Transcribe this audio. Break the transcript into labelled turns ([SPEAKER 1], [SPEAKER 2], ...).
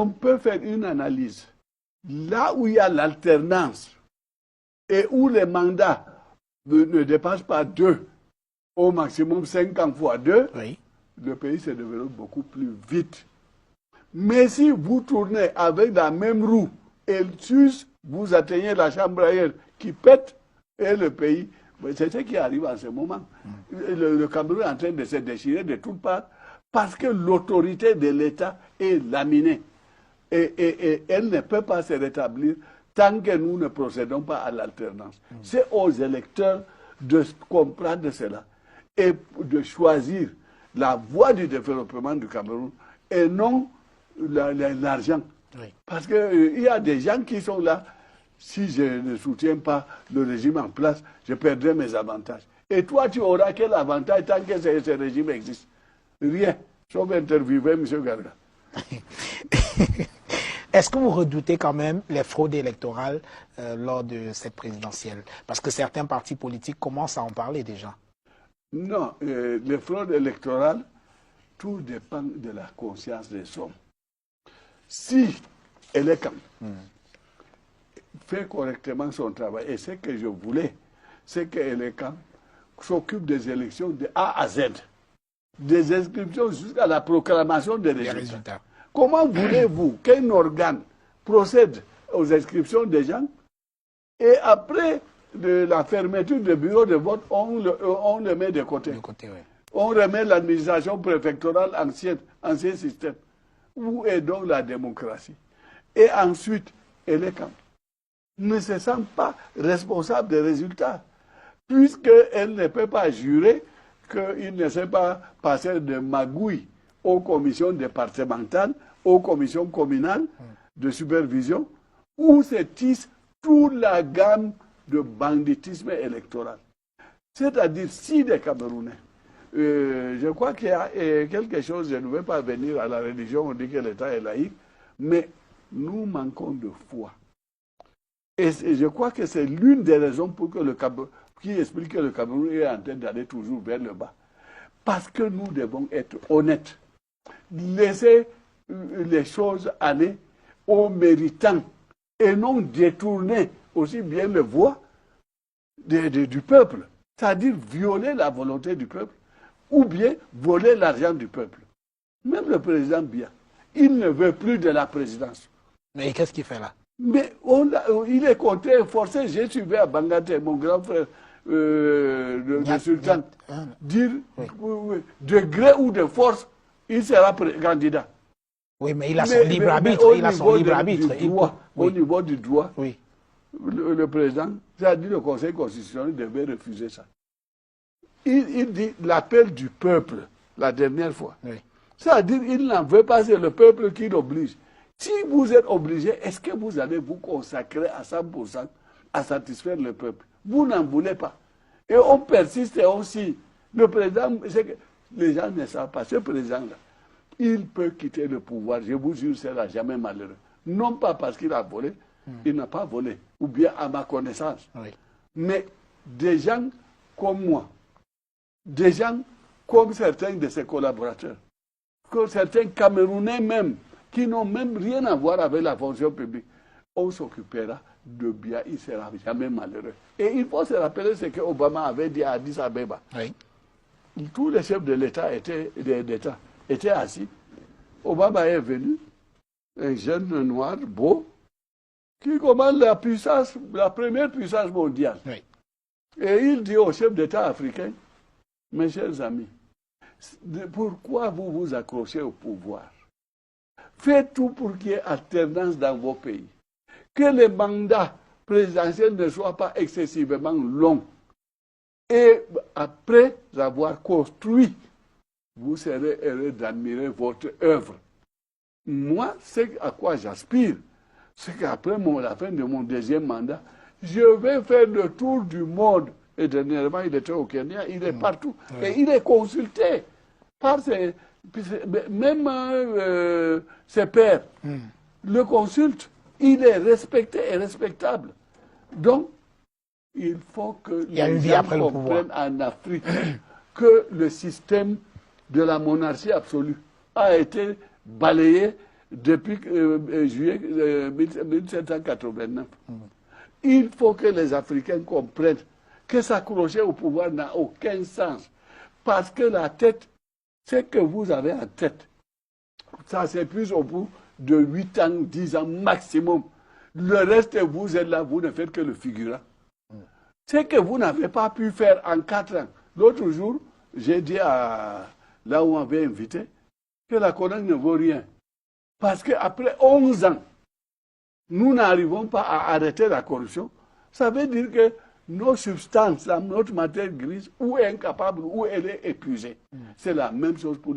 [SPEAKER 1] On peut faire une analyse. Là où il y a l'alternance et où les mandats ne dépassent pas 2, au maximum 50 fois 2,
[SPEAKER 2] Oui.
[SPEAKER 1] le pays se développe beaucoup plus vite. Mais si vous tournez avec la même roue et vous atteignez la chambre aérienne qui pète et le pays, c'est ce qui arrive en ce moment. Le Cameroun est en train de se déchirer de toutes parts parce que l'autorité de l'État est laminée. Et elle ne peut pas se rétablir tant que nous ne procédons pas à l'alternance. C'est aux électeurs de comprendre cela et de choisir la voie du développement du Cameroun et non l'argent.
[SPEAKER 2] Oui.
[SPEAKER 1] Parce qu'il y a des gens qui sont là, si je ne soutiens pas le régime en place, je perdrai mes avantages. Et toi, tu auras quel avantage tant que ce régime existe? Rien, sauf interviewer M. Garga.
[SPEAKER 2] Est-ce que vous redoutez quand même les fraudes électorales lors de cette présidentielle? Parce que certains partis politiques commencent à en parler déjà.
[SPEAKER 1] Non, les fraudes électorales, tout dépend de la conscience des hommes. Si Elekam fait correctement son travail, et ce que je voulais, c'est qu'Elekam s'occupe des élections de A à Z, des inscriptions jusqu'à la proclamation des résultats. Comment voulez-vous qu'un organe procède aux inscriptions des gens et après la fermeture du bureau de vote, on le met de côté.
[SPEAKER 2] Oui.
[SPEAKER 1] On remet l'administration préfectorale ancien système. Où est donc la démocratie? Et ensuite, Elekam ne se sent pas responsable des résultats, puisqu'elle ne peut pas jurer qu'il ne s'est pas passé de magouille aux commissions départementales, aux commissions communales de supervision, où se tisse toute la gamme de banditisme électoral. C'est-à-dire, si des Camerounais, je crois qu'il y a quelque chose, je ne vais pas venir à la religion, on dit que l'État est laïque, mais nous manquons de foi. Et je crois que c'est l'une des raisons pour que qui explique que le Cameroun est en train d'aller toujours vers le bas. Parce que nous devons être honnêtes. Laisser les choses aller aux méritants et non détourner aussi bien les voix du peuple. C'est-à-dire violer la volonté du peuple ou bien voler l'argent du peuple. Même le président Biya, il ne veut plus de la présidence.
[SPEAKER 2] Mais qu'est-ce qu'il fait là?
[SPEAKER 1] Mais il est contraint, forcé. J'ai suivi à Bangate, mon grand frère, le sultan, dire de gré ou de force, il sera candidat.
[SPEAKER 2] Oui, mais il a son libre arbitre. Il a son libre arbitre.
[SPEAKER 1] Au niveau du droit,
[SPEAKER 2] oui.
[SPEAKER 1] Le président, c'est-à-dire le Conseil constitutionnel devait refuser ça. Il dit l'appel du peuple, la dernière fois.
[SPEAKER 2] Oui.
[SPEAKER 1] C'est-à-dire qu'il n'en veut pas, c'est le peuple qui l'oblige. Si vous êtes obligé, est-ce que vous allez vous consacrer à 100% à satisfaire le peuple? Vous n'en voulez pas. Et on persiste et on signe. Le président, c'est que les gens ne savent pas. Ce président-là, il peut quitter le pouvoir, je vous jure, ce sera jamais malheureux. Non pas parce qu'il a volé, il n'a pas volé, ou bien à ma connaissance.
[SPEAKER 2] Oui.
[SPEAKER 1] Mais des gens comme moi, des gens comme certains de ses collaborateurs, comme certains Camerounais même, qui n'ont même rien à voir avec la fonction publique, on s'occupera de bien, il ne sera jamais malheureux. Et il faut se rappeler ce que Obama avait dit à Addis Abeba.
[SPEAKER 2] Oui.
[SPEAKER 1] Tous les chefs de l'État étaient assis. Obama est venu, un jeune noir beau, qui commande la première puissance mondiale.
[SPEAKER 2] Oui.
[SPEAKER 1] Et il dit aux chefs d'État africains, mes chers amis, pourquoi vous vous accrochez au pouvoir? Faites tout pour qu'il y ait alternance dans vos pays. Que les mandats présidentiels ne soient pas excessivement longs. Et après avoir construit, vous serez heureux d'admirer votre œuvre. Moi, c'est à quoi j'aspire. C'est qu'après la fin de mon deuxième mandat, je vais faire le tour du monde. Et dernièrement, il était au Kenya, il est partout. Oui. Et il est consulté par même ses pairs. Le consultent. Il est respecté et respectable. Donc, il faut que les gens comprennent en Afrique que le système de la monarchie absolue a été balayé depuis juillet 1789. Il faut que les Africains comprennent que s'accrocher au pouvoir n'a aucun sens. Parce que la tête, ce que vous avez en tête, ça s'épuise au bout de 8 ans, 10 ans maximum. Le reste, vous êtes là, vous ne faites que le figurant. Ce que vous n'avez pas pu faire en 4 ans. L'autre jour, j'ai dit là où on m'avait invité que la Konak ne vaut rien. Parce qu'après 11 ans, nous n'arrivons pas à arrêter la corruption. Ça veut dire que nos substances, notre matière grise, ou est incapable, ou elle est épuisée. C'est la même chose pour